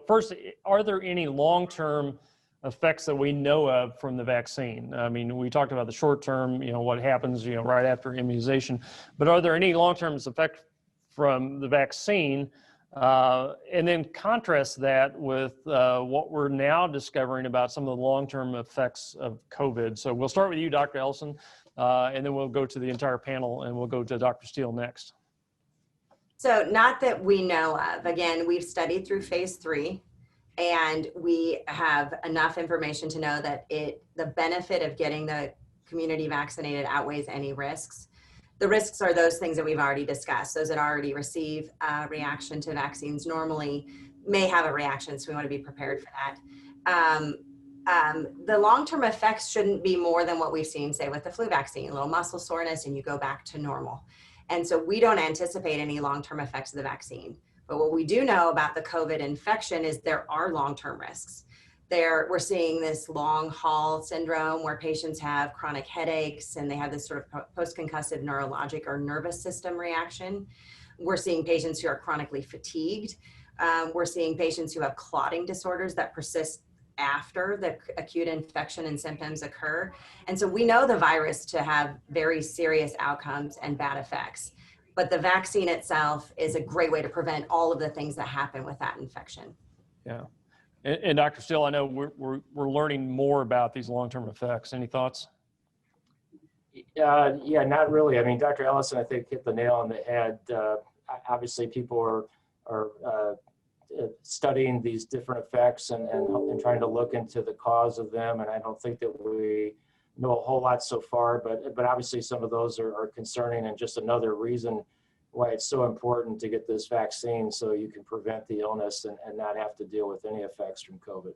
first, are there any long-term effects that we know of from the vaccine? I mean, we talked about the short-term, what happens, right after immunization, but are there any long-term effects from the vaccine? And then contrast that with what we're now discovering about some of the long-term effects of COVID. So we'll start with you, Dr. Ellison, and then we'll go to the entire panel, and we'll go to Dr. Steele next. So not that we know of. Again, we've studied through phase 3, and we have enough information to know that the benefit of getting the community vaccinated outweighs any risks. The risks are those things that we've already discussed. Those that already receive a reaction to vaccines normally may have a reaction, so we want to be prepared for that. The long-term effects shouldn't be more than what we've seen, say, with the flu vaccine, a little muscle soreness, and you go back to normal. And so we don't anticipate any long-term effects of the vaccine. But what we do know about the COVID infection is there are long-term risks. We're seeing this long haul syndrome where patients have chronic headaches and they have this sort of post-concussive neurologic or nervous system reaction. We're seeing patients who are chronically fatigued. We're seeing patients who have clotting disorders that persist after the acute infection and symptoms occur. And so we know the virus to have very serious outcomes and bad effects, but the vaccine itself is a great way to prevent all of the things that happen with that infection. Yeah. And Dr. Steele, I know we're learning more about these long-term effects. Any thoughts? Yeah, not really. I mean, Dr. Ellison, I think, hit the nail on the head. Obviously, people are studying these different effects and trying to look into the cause of them. And I don't think that we know a whole lot so far, but obviously some of those are concerning, and just another reason why it's so important to get this vaccine so you can prevent the illness and not have to deal with any effects from COVID.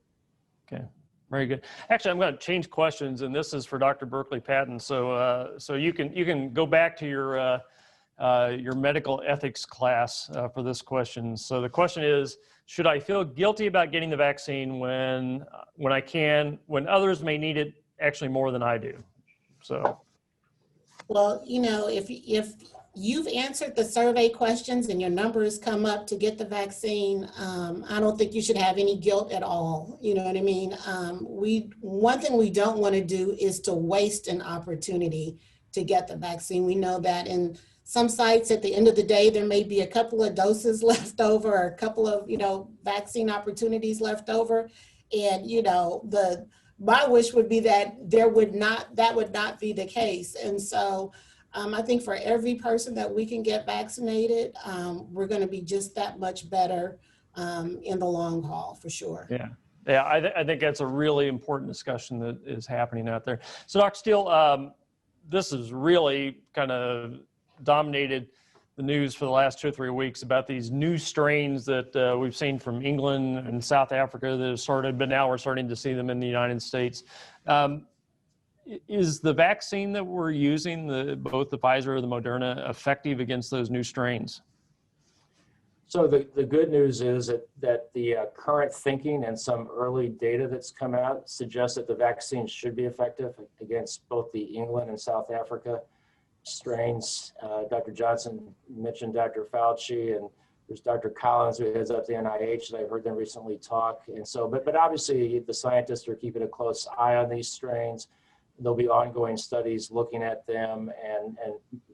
Okay, very good. Actually, I'm going to change questions, and this is for Dr. Berkeley Patton. So you can go back to your medical ethics class for this question. So the question is, should I feel guilty about getting the vaccine when others may need it actually more than I do? So. Well, if you've answered the survey questions and your numbers come up to get the vaccine, I don't think you should have any guilt at all. You know what I mean? One thing we don't want to do is to waste an opportunity to get the vaccine. We know that in some sites at the end of the day, there may be a couple of doses left over, or a couple of, vaccine opportunities left over. And, my wish would be that that would not be the case. And so I think for every person that we can get vaccinated, we're going to be just that much better in the long haul, for sure. Yeah, I think that's a really important discussion that is happening out there. So Dr. Steele, this is really kind of dominated the news for the last 2 or 3 weeks about these new strains that we've seen from England and South Africa that have started, but now we're starting to see them in the United States. Is the vaccine that we're using, both the Pfizer or the Moderna, effective against those new strains? So the good news is that the current thinking and some early data that's come out suggests that the vaccine should be effective against both the England and South Africa strains. Dr. Johnson mentioned Dr. Fauci, and there's Dr. Collins, who heads up the NIH, that I've heard them recently talk. And so, but obviously the scientists are keeping a close eye on these strains. There'll be ongoing studies looking at them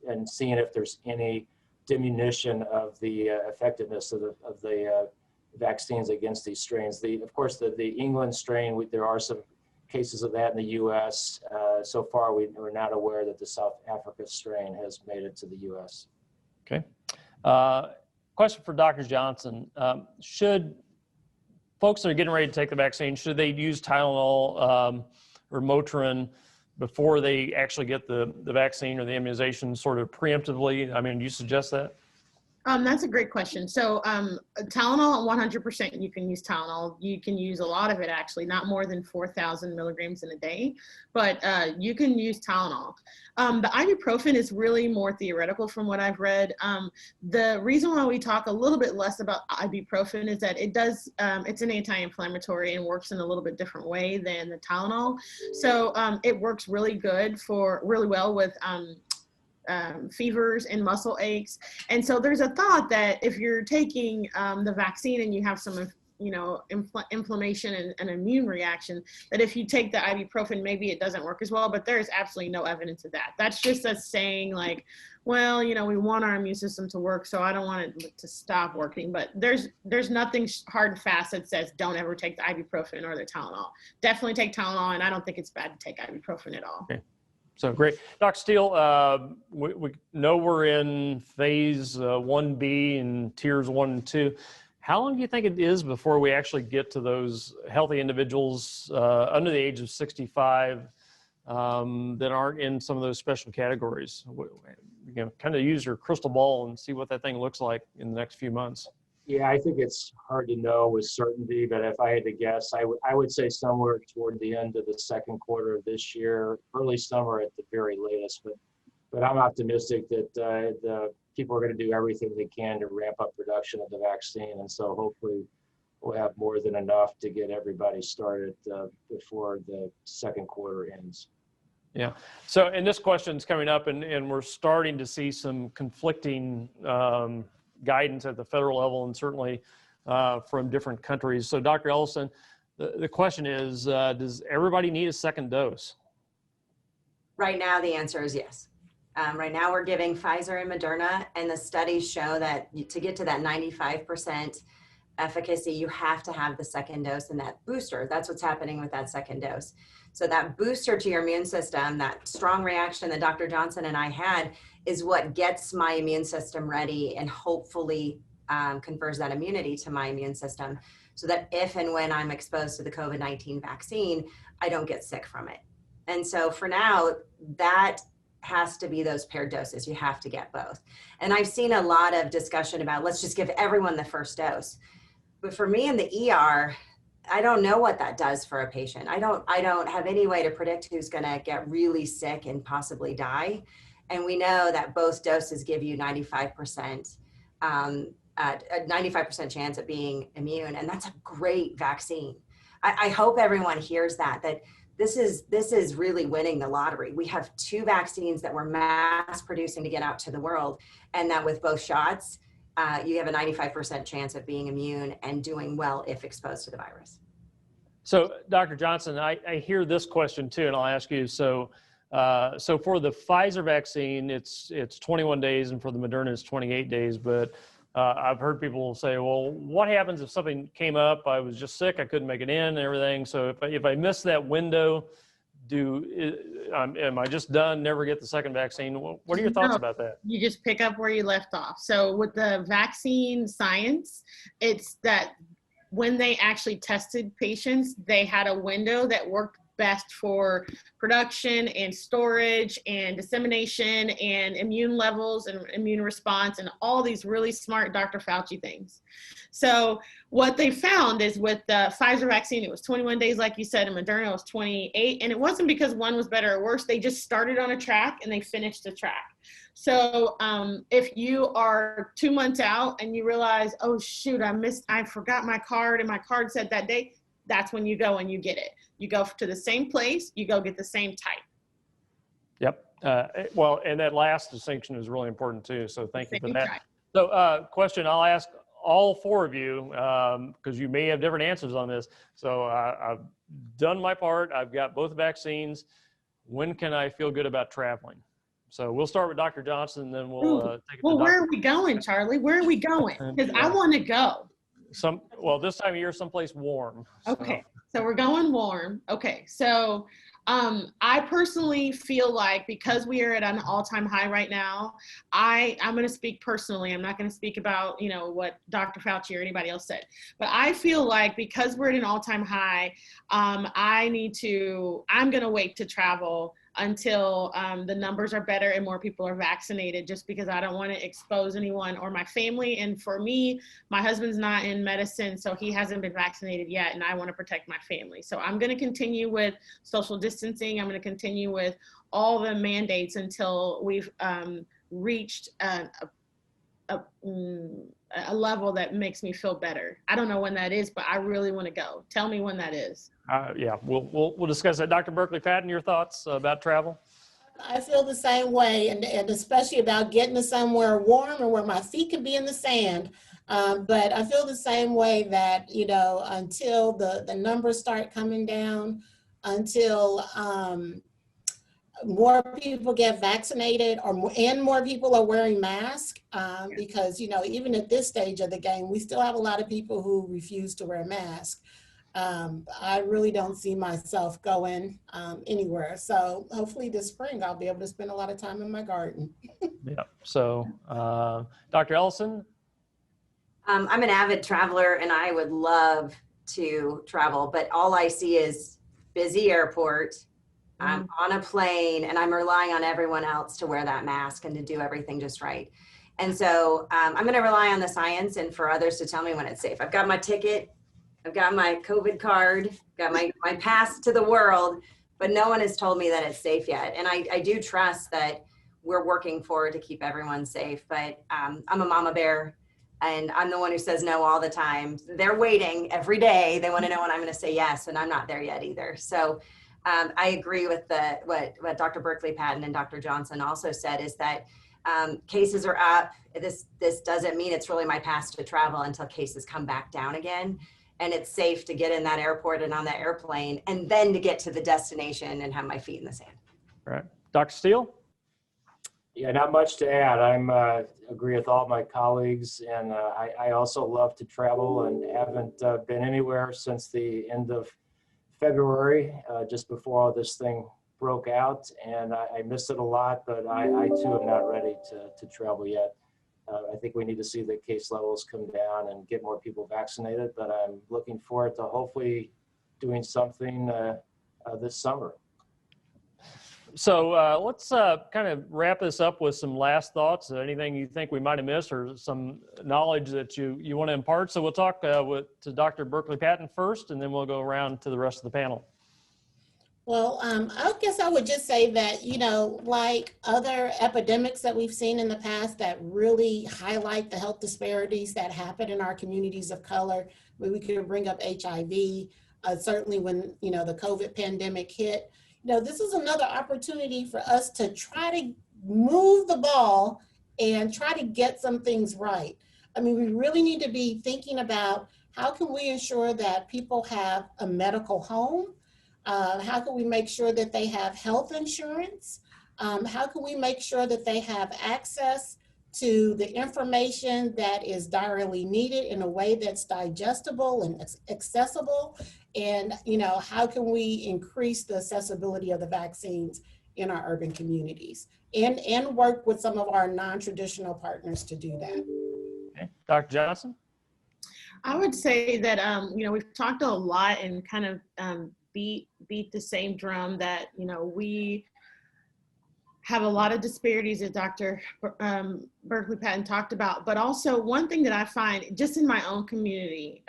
and seeing if there's any diminution of the effectiveness of the vaccines against these strains. Of course, the England strain, there are some cases of that in the U.S. So far, we're not aware that the South Africa strain has made it to the U.S. Okay. Question for Dr. Johnson. Should folks that are getting ready to take the vaccine, should they use Tylenol or Motrin before they actually get the vaccine or the immunization sort of preemptively? I mean, do you suggest that? That's a great question. So Tylenol, 100% you can use Tylenol. You can use a lot of it, actually, not more than 4,000 milligrams in a day, but you can use Tylenol. The ibuprofen is really more theoretical from what I've read. The reason why we talk a little bit less about ibuprofen is that it's an anti-inflammatory and works in a little bit different way than the Tylenol. So it works really well with fevers and muscle aches. And so there's a thought that if you're taking the vaccine and you have some inflammation and an immune reaction, that if you take the ibuprofen, maybe it doesn't work as well, but there is absolutely no evidence of that. That's just us saying, like, well, we want our immune system to work, so I don't want it to stop working. But there's nothing hard and fast that says don't ever take the ibuprofen or the Tylenol. Definitely take Tylenol, and I don't think it's bad to take ibuprofen at all. Okay. So great. Dr. Steele, we know we're in phase 1B and tiers 1 and 2. How long do you think it is before we actually get to those healthy individuals under the age of 65 that aren't in some of those special categories? Kind of use your crystal ball and see what that thing looks like in the next few months. Yeah, I think it's hard to know with certainty, but if I had to guess, I would say somewhere toward the end of the second quarter of this year, early summer at the very latest. But I'm optimistic that the people are going to do everything they can to ramp up production of the vaccine, and so hopefully we'll have more than enough to get everybody started before the second quarter ends. Yeah. So, and this question's coming up, and we're starting to see some conflicting guidance at the federal level and certainly from different countries. So Dr. Ellison, the question is, does everybody need a second dose? Right now, the answer is yes. Right now, we're giving Pfizer and Moderna, and the studies show that to get to that 95% efficacy, you have to have the second dose and that booster. That's what's happening with that second dose. So that booster to your immune system, that strong reaction that Dr. Johnson and I had, is what gets my immune system ready and hopefully confers that immunity to my immune system so that if and when I'm exposed to the COVID-19 vaccine, I don't get sick from it. And so for now, that has to be those paired doses. You have to get both. And I've seen a lot of discussion about, let's just give everyone the first dose. But for me in the ER, I don't know what that does for a patient. I don't have any way to predict who's going to get really sick and possibly die. And we know that both doses give you 95%, a 95% chance of being immune. And that's a great vaccine. I hope everyone hears that this is really winning the lottery. We have 2 vaccines that we're mass producing to get out to the world. And that with both shots, you have a 95% chance of being immune and doing well if exposed to the virus. So Dr. Johnson, I hear this question too, and I'll ask you, so for the Pfizer vaccine, it's 21 days, and for the Moderna, it's 28 days. But I've heard people say, well, what happens if something came up? I was just sick, I couldn't make it in and everything. So if I miss that window, am I just done, never get the second vaccine? What are your thoughts about that? You just pick up where you left off. So with the vaccine science, it's that when they actually tested patients, they had a window that worked best for production and storage and dissemination and immune levels and immune response and all these really smart Dr. Fauci things. So what they found is with the Pfizer vaccine, it was 21 days, like you said, and Moderna was 28. And it wasn't because one was better or worse. They just started on a track and they finished the track. So if you are 2 months out and you realize, oh shoot, I forgot my card and my card said that day, that's when you go and you get it. You go to the same place, you go get the same type. Yep. Well, and that last distinction is really important too. So thank you for that. Type. So question I'll ask all four of you, because you may have different answers on this. So I've done my part. I've got both vaccines. When can I feel good about traveling? So we'll start with Dr. Johnson, and then we'll take it to where are we going, Charlie? Where are we going? Because I want to go. Well, this time of year, someplace warm. Okay, so we're going warm. Okay, so I personally feel like because we are at an all-time high right now, I'm going to speak personally. I'm not going to speak about, you know, what Dr. Fauci or anybody else said, but I feel like because we're at an all-time high, I'm going to wait to travel until the numbers are better and more people are vaccinated, just because I don't want to expose anyone or my family. And for me, my husband's not in medicine, so he hasn't been vaccinated yet, and I want to protect my family. So I'm going to continue with social distancing. I'm going to continue with all the mandates until we've reached a level that makes me feel better. I don't know when that is, but I really want to go. Tell me when that is. Yeah, we'll discuss that. Dr. Berkeley-Patton, your thoughts about travel? I feel the same way, and especially about getting to somewhere warm and where my feet can be in the sand. But I feel the same way that, you know, until the numbers start coming down, until more people get vaccinated and more people are wearing masks, because, you know, even at this stage of the game, we still have a lot of people who refuse to wear masks. I really don't see myself going anywhere. So hopefully this spring I'll be able to spend a lot of time in my garden. Yeah. So Dr. Ellison? I'm an avid traveler and I would love to travel, but all I see is busy airport. I'm on a plane and I'm relying on everyone else to wear that mask and to do everything just right. And so I'm going to rely on the science and for others to tell me when it's safe. I've got my ticket. I've got my COVID card, got my pass to the world, but no one has told me that it's safe yet. And I do trust that we're working forward to keep everyone safe, but I'm a mama bear and I'm the one who says no all the time. They're waiting every day. They want to know when I'm going to say yes, and I'm not there yet either. So I agree with what Dr. Berkeley-Patton and Dr. Johnson also said is that cases are up. This doesn't mean it's really my pass to travel until cases come back down again. And it's safe to get in that airport and on that airplane and then to get to the destination and have my feet in the sand. All right. Dr. Steele? Yeah, not much to add. I'm agree with all my colleagues, and I also love to travel and haven't been anywhere since the end of February, just before all this thing broke out, and I miss it a lot, but I too am not ready to travel yet. I think we need to see the case levels come down and get more people vaccinated, but I'm looking forward to hopefully doing something this summer. So let's kind of wrap this up with some last thoughts. Anything you think we might have missed or some knowledge that you want to impart? So we'll talk to Dr. Berkeley-Patton first, and then we'll go around to the rest of the panel. Well, I guess I would just say that, you know, like other epidemics that we've seen in the past that really highlight the health disparities that happen in our communities of color, we could bring up HIV, certainly when, you know, the COVID pandemic hit. You know, this is another opportunity for us to try to move the ball and try to get some things right. I mean, we really need to be thinking about how can we ensure that people have a medical home? How can we make sure that they have health insurance? How can we make sure that they have access to the information that is direly needed in a way that's digestible and accessible? And, you know, how can we increase the accessibility of the vaccines in our urban communities and work with some of our non-traditional partners to do that? Okay. Dr. Johnson? I would say that, you know, we've talked a lot and kind of beat the same drum that, you know, we have a lot of disparities that Dr. Berkeley Patton talked about. But also one thing that I find just in my own community,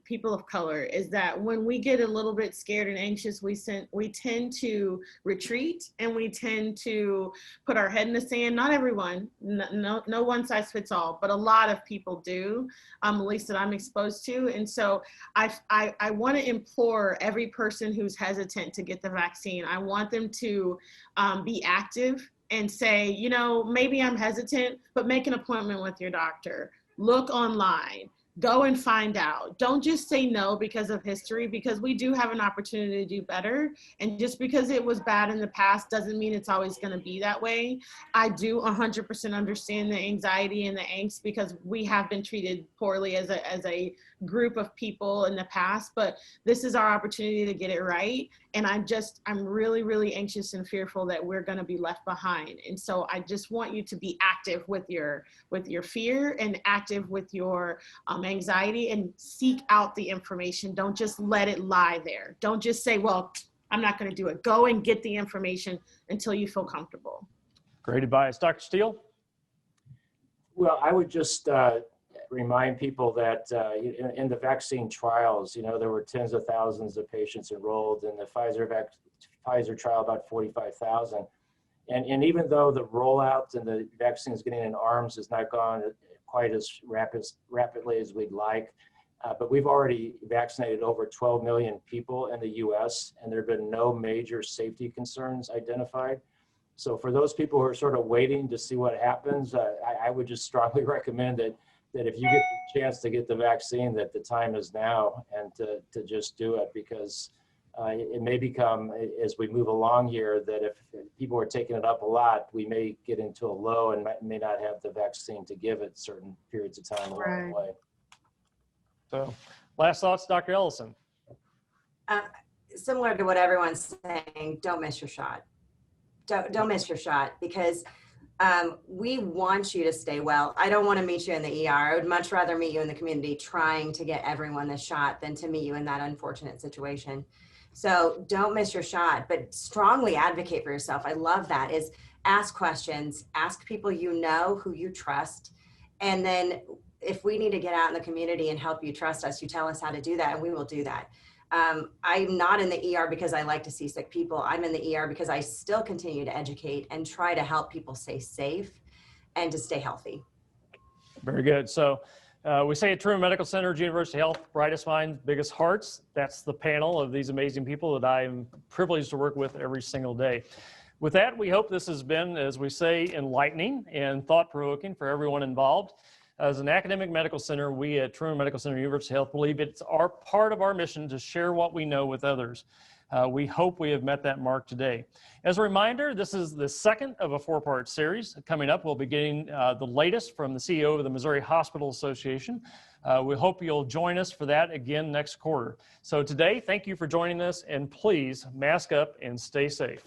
people of color, is that when we get a little bit scared and anxious, we tend to retreat, and we tend to put our head in the sand. Not everyone, no one size fits all, but a lot of people do, at least that I'm exposed to. And so I want to implore every person who's hesitant to get the vaccine, I want them to be active and say, you know, maybe I'm hesitant, but make an appointment with your doctor. Look online. Go and find out. Don't just say no because of history, because we do have an opportunity to do better. And just because it was bad in the past doesn't mean it's always going to be that way. I do 100% understand the anxiety and the angst, because we have been treated poorly as a group of people in the past, but this is our opportunity to get it right. And I'm really, really anxious and fearful that we're going to be left behind. And so I just want you to be active with your fear, and active with your anxiety, and seek out the information. Don't just let it lie there. Don't just say, well, I'm not going to do it. Go and get the information until you feel comfortable. Great advice. Dr. Steele? Well, I would just remind people that in the vaccine trials, you know, there were tens of thousands of patients enrolled. In the Pfizer trial, about 45,000. And even though the rollout and the vaccines getting in arms has not gone quite as rapidly as we'd like, but we've already vaccinated over 12 million people in the US, and there have been no major safety concerns identified. So for those people who are sort of waiting to see what happens, I would just strongly recommend that if you get the chance to get the vaccine, that the time is now, and to just do it, because it may become, as we move along here, that if people are taking it up a lot, we may get into a low and may not have the vaccine to give at certain periods of time along the way. So last thoughts, Dr. Ellison? Similar to what everyone's saying, don't miss your shot. Don't miss your shot, because we want you to stay well. I don't want to meet you in the ER. I would much rather meet you in the community trying to get everyone the shot than to meet you in that unfortunate situation. So don't miss your shot, but strongly advocate for yourself. I love that, is ask questions, ask people you know, who you trust. And then if we need to get out in the community and help you trust us, you tell us how to do that, and we will do that. I'm not in the ER because I like to see sick people. I'm in the ER because I still continue to educate and try to help people stay safe and to stay healthy. Very good. So we say at Truman Medical Center, University Health, brightest minds, biggest hearts. That's the panel of these amazing people that I am privileged to work with every single day. With that, we hope this has been, as we say, enlightening and thought-provoking for everyone involved. As an academic medical center, we at Truman Medical Center, University Health, believe it's our part of our mission to share what we know with others. We hope we have met that mark today. As a reminder, this is the second of a 4-part series. Coming up, we'll be getting the latest from the CEO of the Missouri Hospital Association. We hope you'll join us for that again next quarter. So today, thank you for joining us, and please mask up and stay safe.